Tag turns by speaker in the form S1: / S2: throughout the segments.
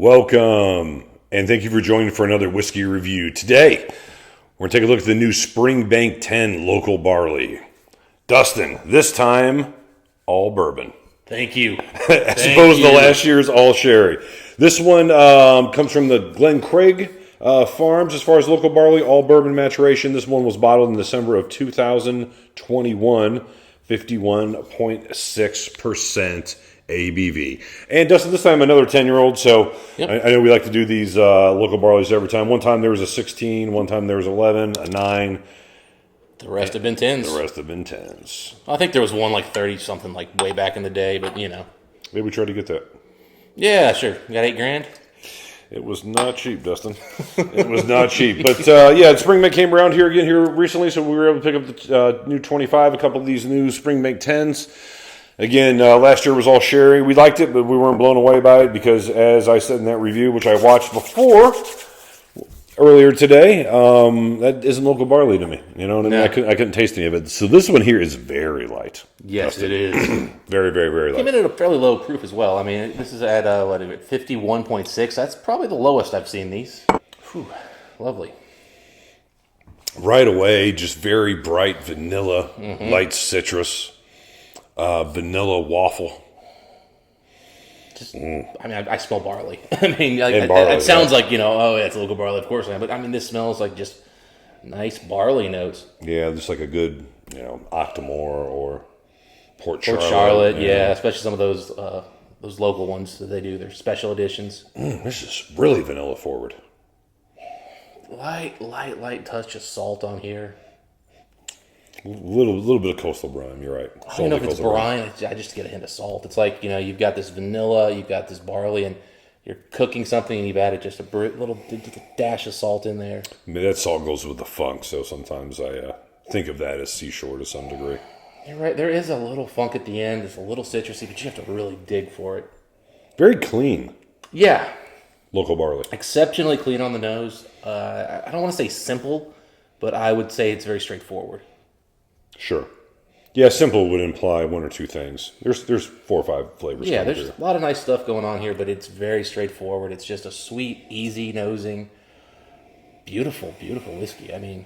S1: Welcome, and thank you for joining for another whiskey review. Today, we're going to take a look at the new Springbank 10 Local Barley. Dustin, this time, all bourbon.
S2: Thank you.
S1: As opposed to last year's all sherry. This one comes from the Glen Craig Farms as far as local barley, all bourbon maturation. This one was bottled in December of 2021, 51.6% ABV. And Dustin, this time another 10-year-old. So I know we like to do these local barleys every time. One time there was a 16, one time there was 11, a 9.
S2: The rest have been 10s.
S1: The rest have been 10s.
S2: I think there was one like 30-something like way back in the day, but you know.
S1: Maybe we tried to get that.
S2: Yeah, sure. You got $8,000?
S1: It was not cheap, Dustin. It was not cheap. But yeah, Springbank came around here again here recently, so we were able to pick up the new 25, a couple of these new Springbank 10s. Again, last year was all sherry. We liked it, but we weren't blown away by it because, as I said in that review, which I watched before earlier today, that isn't local barley to me. You know what I mean?
S2: No.
S1: I couldn't taste any of it. So this one here is very light.
S2: Yes,
S1: Dustin.
S2: it is.
S1: Very, very, very light.
S2: Came in at a fairly low proof as well. I mean, this is at, 51.6. That's probably the lowest I've seen these. Whew, lovely.
S1: Right away, just very bright vanilla, light citrus. Vanilla waffle.
S2: Just, I mean, I smell barley. I mean, like,
S1: barley,
S2: it sounds like, you know, oh, yeah, it's local barley, of course. But I mean, this smells like just nice barley notes.
S1: Yeah, just like a good, Octomore or Port
S2: Port
S1: Charlotte.
S2: Charlotte, yeah, especially some of those local ones that they do. They're special editions.
S1: This is really vanilla forward.
S2: Light touch of salt on here.
S1: Little bit of coastal brine. You're right.
S2: I don't know if it's brine. I just get a hint of salt. It's like, you've got this vanilla, you've got this barley, and you're cooking something, and you've added just a little dash of salt in there.
S1: I mean, that salt goes with the funk, so sometimes I think of that as seashore to some degree.
S2: You're right. There is a little funk at the end. It's a little citrusy, but you have to really dig for it.
S1: Very clean.
S2: Yeah.
S1: Local barley.
S2: Exceptionally clean on the nose. I don't want to say simple, but I would say it's very straightforward.
S1: Sure. Yeah, simple would imply one or two things. There's 4 or 5 flavors.
S2: Yeah, there's a lot of nice stuff going on here, but it's very straightforward. It's just a sweet, easy nosing, beautiful, beautiful whiskey. I mean,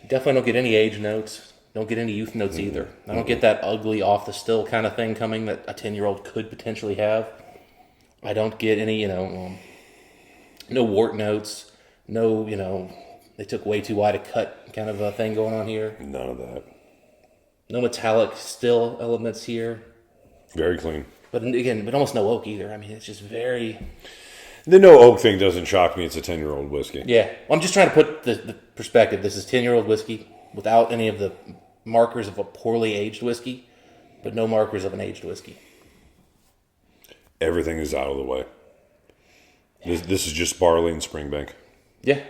S2: definitely don't get any age notes. Don't get any youth notes either. I don't get that ugly off the still kind of thing coming that a 10-year-old could potentially have. I don't get any, no wort notes, no, they took way too wide a cut kind of a thing going on here.
S1: None of that.
S2: No metallic still elements here.
S1: Very clean.
S2: But again, almost no oak either. I mean, it's just very...
S1: The no oak thing doesn't shock me. It's a 10-year-old whiskey.
S2: Yeah. Well, I'm just trying to put the perspective. This is 10-year-old whiskey without any of the markers of a poorly aged whiskey, but no markers of an aged whiskey.
S1: Everything is out of the way. This is just barley and Springbank.
S2: Yeah.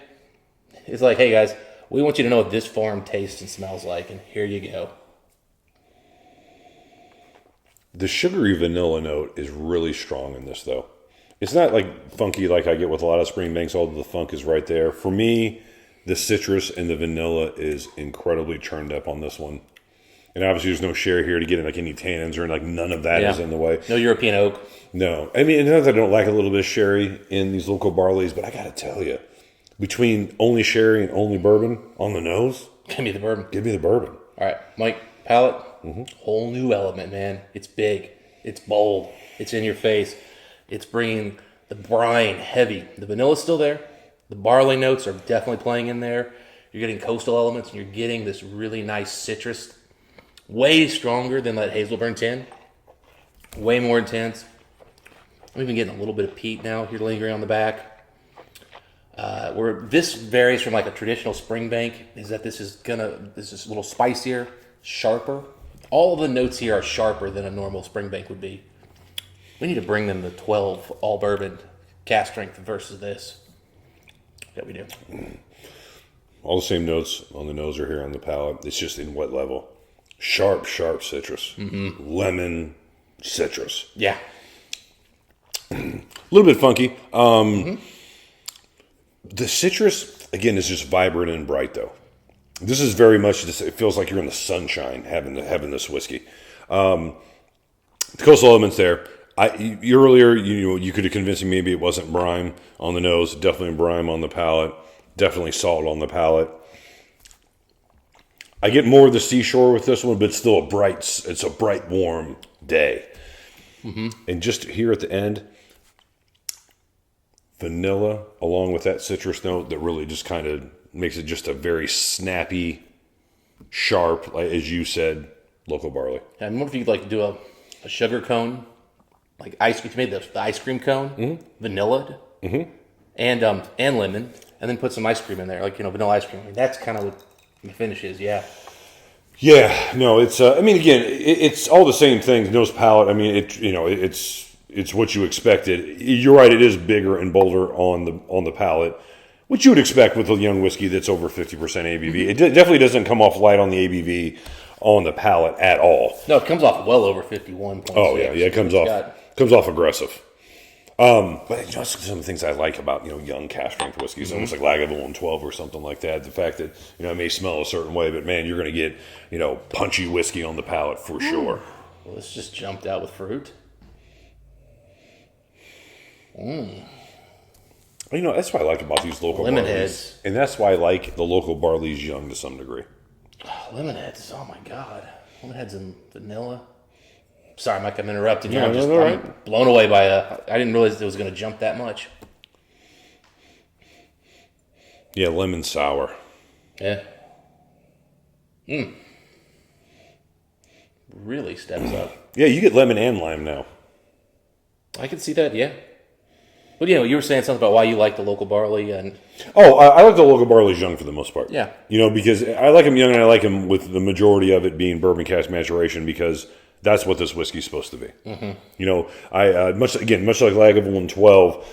S2: It's like, hey, guys, we want you to know what this farm tastes and smells like, and here you go.
S1: The sugary vanilla note is really strong in this, though. It's not like funky like I get with a lot of Springbanks, although the funk is right there. For me, the citrus and the vanilla is incredibly churned up on this one. And obviously there's no sherry here to get in like any tannins or like none of that is in the way.
S2: No European oak.
S1: No. I mean, not that I don't like a little bit of sherry in these local barleys, but I got to tell you, between only sherry and only bourbon on the nose.
S2: Give me the bourbon.
S1: Give me the bourbon.
S2: All right, Mike, palate. Whole new element, man. It's big. It's bold. It's in your face. It's bringing the brine heavy. The vanilla's still there. The barley notes are definitely playing in there. You're getting coastal elements, and you're getting this really nice citrus. Way stronger than that Hazelburn 10. Way more intense. I'm even getting a little bit of peat now here lingering on the back. Where this varies from like a traditional Springbank is that this is a little spicier, sharper. All of the notes here are sharper than a normal Springbank would be. We need to bring them the 12 all bourbon cask strength versus this. Yeah, we do.
S1: All the same notes on the nose are here on the palate. It's just in what level? Sharp citrus. Lemon citrus.
S2: Yeah.
S1: A little bit funky. The citrus, again, is just vibrant and bright, though. This is very much, it feels like you're in the sunshine having this whiskey. The coastal elements there. Earlier, you could have convinced me maybe it wasn't brine on the nose. Definitely brine on the palate. Definitely salt on the palate. I get more of the seashore with this one, but it's still it's a bright, warm day. And just here at the end, vanilla along with that citrus note that really just kind of makes it just a very snappy, sharp, like as you said, local barley.
S2: I wonder if you could like do a sugar cone, like if you made the ice cream cone, vanilla, and lemon, and then put some ice cream in there, like vanilla ice cream. I mean, that's kind of what the finish is. Yeah.
S1: Yeah, no, it's. I mean, again, it's all the same things. Nose, palate. I mean, it's what you expected. You're right. It is bigger and bolder on the palate, which you would expect with a young whiskey that's over 50% ABV. It definitely doesn't come off light on the ABV on the palate at all.
S2: No, it comes off well over 51.6.
S1: Oh yeah, it comes off aggressive. But just some of the things I like about young cask strength whiskeys, almost like Lagavulin 12 or something like that. The fact that it may smell a certain way, but man, you're going to get punchy whiskey on the palate for sure.
S2: Well, this just jumped out with fruit.
S1: That's what I like about these local
S2: Lemon
S1: barleys,
S2: heads.
S1: and that's why I like the local barleys young to some degree.
S2: Oh, lemon heads. Oh my god, lemon heads and vanilla. Sorry, Mike, I'm interrupting you.
S1: No,
S2: I'm blown away by I didn't realize it was going to jump that much.
S1: Yeah, lemon sour.
S2: Yeah. Really steps up.
S1: Yeah, you get lemon and lime now.
S2: I can see that, yeah. But you were saying something about why you like the local barley and...
S1: Oh, I like the local barleys young for the most part.
S2: Yeah.
S1: Because I like them young and I like them with the majority of it being bourbon cask maturation because that's what this whiskey's supposed to be. I much like Lagavulin 12.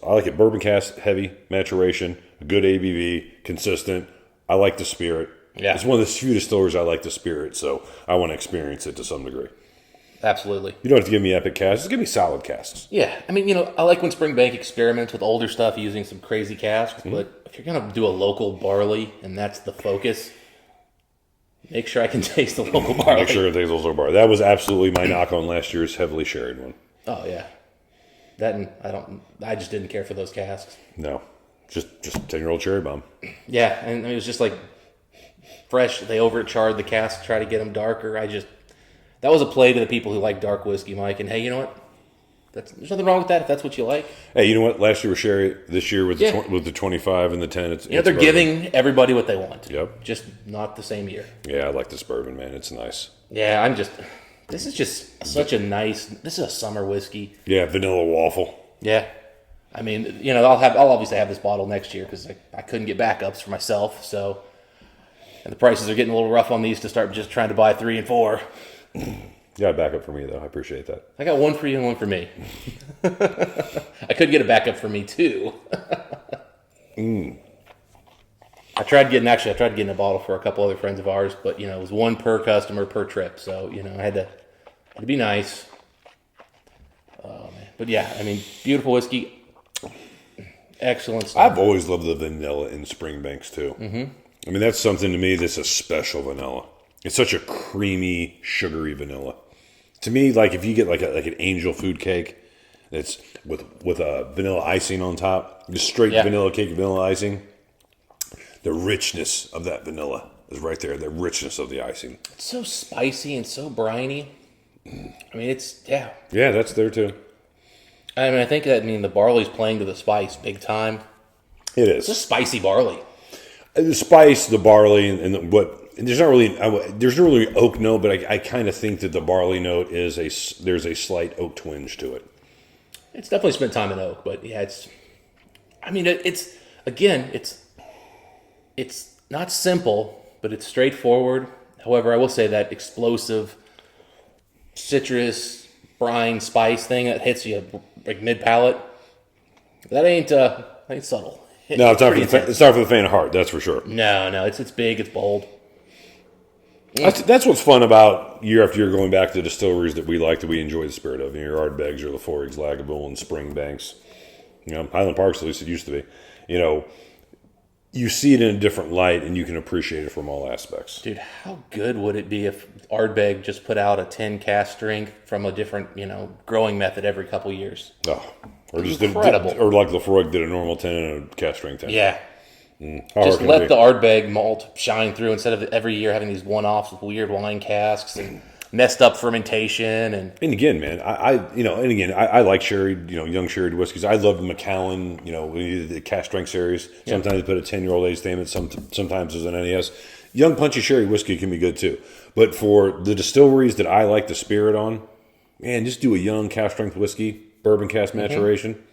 S1: I like it bourbon cask heavy maturation, a good ABV, consistent. I like the spirit.
S2: Yeah,
S1: it's one of the few distillers I like the spirit, so I want to experience it to some degree.
S2: Absolutely.
S1: You don't have to give me epic casks; just give me solid casks.
S2: Yeah, I mean, I like when Springbank experiments with older stuff using some crazy casks. But if you're gonna do a local barley and that's the focus, make sure I can taste the local barley.
S1: Make sure I taste the local barley. That was absolutely my knock on last year's heavily sherried one.
S2: Oh yeah, that and I just didn't care for those casks.
S1: No, just 10-year-old cherry bomb.
S2: Yeah, and it was just like fresh. They overcharred the cask, try to get them darker. That was a play to the people who like dark whiskey, Mike. And hey, you know what? There's nothing wrong with that if that's what you like.
S1: Hey, you know what? Last year was sherry. This year with the 25 and the 10, it's
S2: they're bourbon. Giving everybody what they want.
S1: Yep.
S2: Just not the same year.
S1: Yeah, I like this bourbon, man. It's nice.
S2: Yeah, this is just such a nice. This is a summer whiskey.
S1: Yeah, vanilla waffle.
S2: Yeah. I mean, I'll obviously have this bottle next year because I couldn't get backups for myself. So, and the prices are getting a little rough on these to start just trying to buy 3 and 4.
S1: You got a backup for me, though. I appreciate that.
S2: I got one for you and one for me. I could get a backup for me, too. I tried getting a bottle for a couple other friends of ours, but, it was one per customer per trip. So, I had to be nice. Oh, man. But, yeah, I mean, beautiful whiskey. Excellent stuff.
S1: I've always loved the vanilla in Springbanks, too. I mean, that's something to me that's a special vanilla. It's such a creamy, sugary vanilla. To me, like if you get like an angel food cake that's with a vanilla icing on top, just straight vanilla cake, vanilla icing, the richness of that vanilla is right there. The richness of the icing.
S2: It's so spicy and so briny. I mean,
S1: Yeah, that's there too.
S2: I mean, I think the barley's playing to the spice big time.
S1: It is.
S2: It's a spicy barley.
S1: The spice, the barley, and what. There's not really oak note, but I kind of think that the barley note there's a slight oak twinge to it.
S2: It's definitely spent time in oak, but yeah, it's not simple, but it's straightforward. However, I will say that explosive citrus brine spice thing that hits you like mid palate, that ain't subtle.
S1: No, it's not for the faint of heart. That's for sure.
S2: No, it's big, it's bold.
S1: That's what's fun about year after year going back to the distilleries that we enjoy the spirit of. Your Ardbegs, your Laforigs, Lagavulin, Springbanks. Highland Parks, at least it used to be. you see it in a different light, and you can appreciate it from all aspects.
S2: Dude, how good would it be if Ardbeg just put out a 10 cask strength from a different, growing method every couple years?
S1: Oh, or just
S2: Incredible.
S1: or like Lafroig did a normal 10 and a cast strength 10.
S2: Yeah.
S1: How
S2: Just
S1: hard can it
S2: let
S1: be?
S2: the Ardbeg malt shine through instead of every year having these one-offs with weird wine casks and messed up fermentation. And
S1: again, man, I like sherry, young sherry whiskeys. I love the Macallan, the cast strength series. Sometimes they put a 10-year-old age stamp. Sometimes there's an NES. Young punchy sherry whiskey can be good too. But for the distilleries that I like the spirit on, man, just do a young cast strength whiskey, bourbon cask maturation.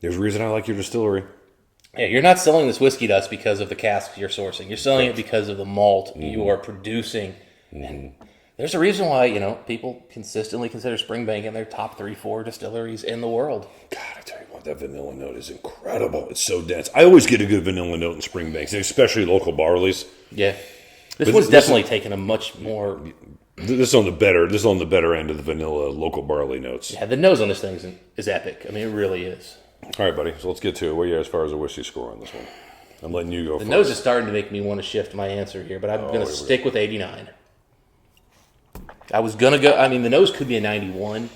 S1: There's a reason I like your distillery.
S2: yeah, you're not selling this whiskey to us because of the casks you're sourcing. You're selling it because of the malt you are producing. And there's a reason why, people consistently consider Springbank in their top 3-4 distilleries in the world.
S1: God, I tell you what, that vanilla note is incredible. It's so dense. I always get a good vanilla note in Springbanks, especially local barleys.
S2: Yeah. This one's definitely taken a much more...
S1: This is on the better end of the vanilla local barley notes.
S2: Yeah, the nose on this thing is epic. I mean, it really is.
S1: All right, buddy. So let's get to it. Where are you as far as a whiskey score on this one? I'm letting you go
S2: The
S1: first.
S2: nose is starting to make me want to shift my answer here, but I'm going to stick with 89. I was going to go... I mean, the nose could be a 91,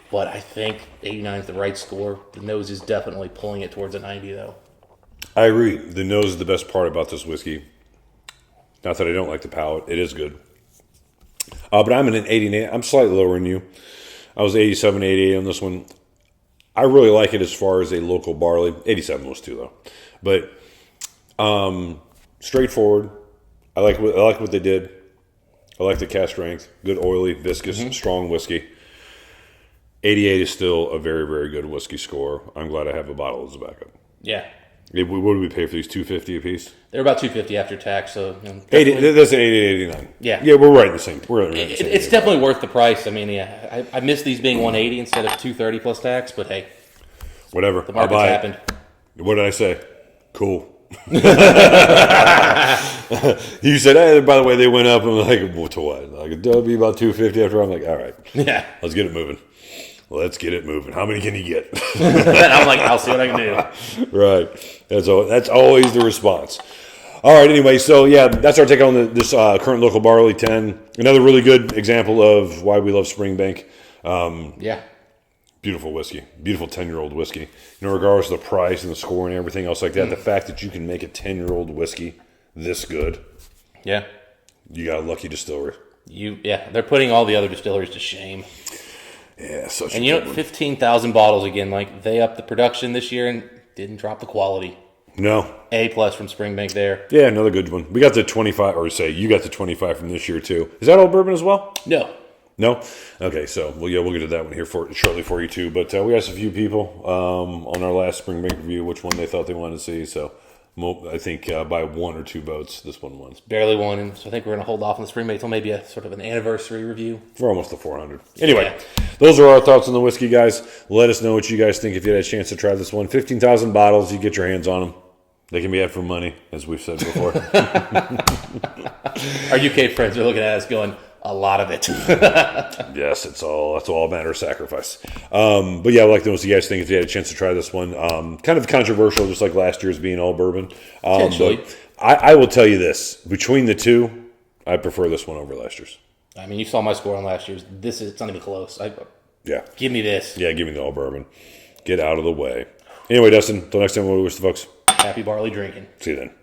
S2: but I think 89 is the right score. The nose is definitely pulling it towards a 90, though.
S1: I agree. The nose is the best part about this whiskey. Not that I don't like the palate. It is good. But I'm in an 89. I'm slightly lower than you. I was 87, 88 on this one. I really like it as far as a local barley. 87 was too, though. But straightforward. I like what they did. I like the cast strength. Good oily, viscous, strong whiskey. 88 is still a very, very good whiskey score. I'm glad I have a bottle as a backup.
S2: Yeah.
S1: What do we pay for these? $250 a piece?
S2: They're about $250 after tax, so...
S1: 80, that's an 89.
S2: Yeah.
S1: Yeah, we're right in the same. We're right in the same.
S2: It's definitely worth the price. I mean, yeah, I miss these being 180 instead of 230 plus tax, but hey,
S1: Whatever.
S2: the market's happened.
S1: What did I say? Cool. You said, hey, by the way, they went up. I'm like, well, to what? Like, it'll be about 250 after. I'm like, all right.
S2: Yeah.
S1: Let's get it moving. Let's get it moving. How many can you get?
S2: I'm like, I'll see what I can do.
S1: Right. That's always the response. All right. Anyway, so yeah, that's our take on this current local barley 10. Another really good example of why we love Springbank.
S2: Yeah.
S1: Beautiful whiskey, beautiful 10-year-old whiskey. Regardless of the price and the score and everything else like that, the fact that you can make a 10-year-old whiskey this good,
S2: Yeah.
S1: you got a lucky distillery.
S2: They're putting all the other distilleries to shame.
S1: Yeah, such
S2: And
S1: a good one.
S2: 15,000 bottles again. Like, they upped the production this year and didn't drop the quality.
S1: No.
S2: A+ from Springbank there.
S1: Yeah, another good one. We got the 25, or say you got the 25 from this year too. Is that all bourbon as well?
S2: No.
S1: No? Okay, so we'll get to that one here shortly for you too. But we asked a few people on our last Springbank review which one they thought they wanted to see. So I think by 1 or 2 votes, this one won.
S2: Barely won, and so I think we're going to hold off on the Springbank until maybe a sort of an anniversary review.
S1: We're almost to 400. Anyway, those are our thoughts on the whiskey, guys. Let us know what you guys think if you had a chance to try this one. 15,000 bottles, you get your hands on them. They can be had for money, as we've said before.
S2: Our UK friends are looking at us going, a lot of it.
S1: Yes, that's all a matter of sacrifice. But yeah, I'd like to know what you guys think if you had a chance to try this one. Kind of controversial, just like last year's being all bourbon.
S2: Potentially.
S1: But I will tell you this. Between the two, I prefer this one over last year's.
S2: I mean, you saw my score on last year's. It's not even close.
S1: Yeah.
S2: Give me this.
S1: Yeah, give me the all bourbon. Get out of the way. Anyway, Dustin, until next time, what do we wish the folks?
S2: Happy barley drinking.
S1: See you then.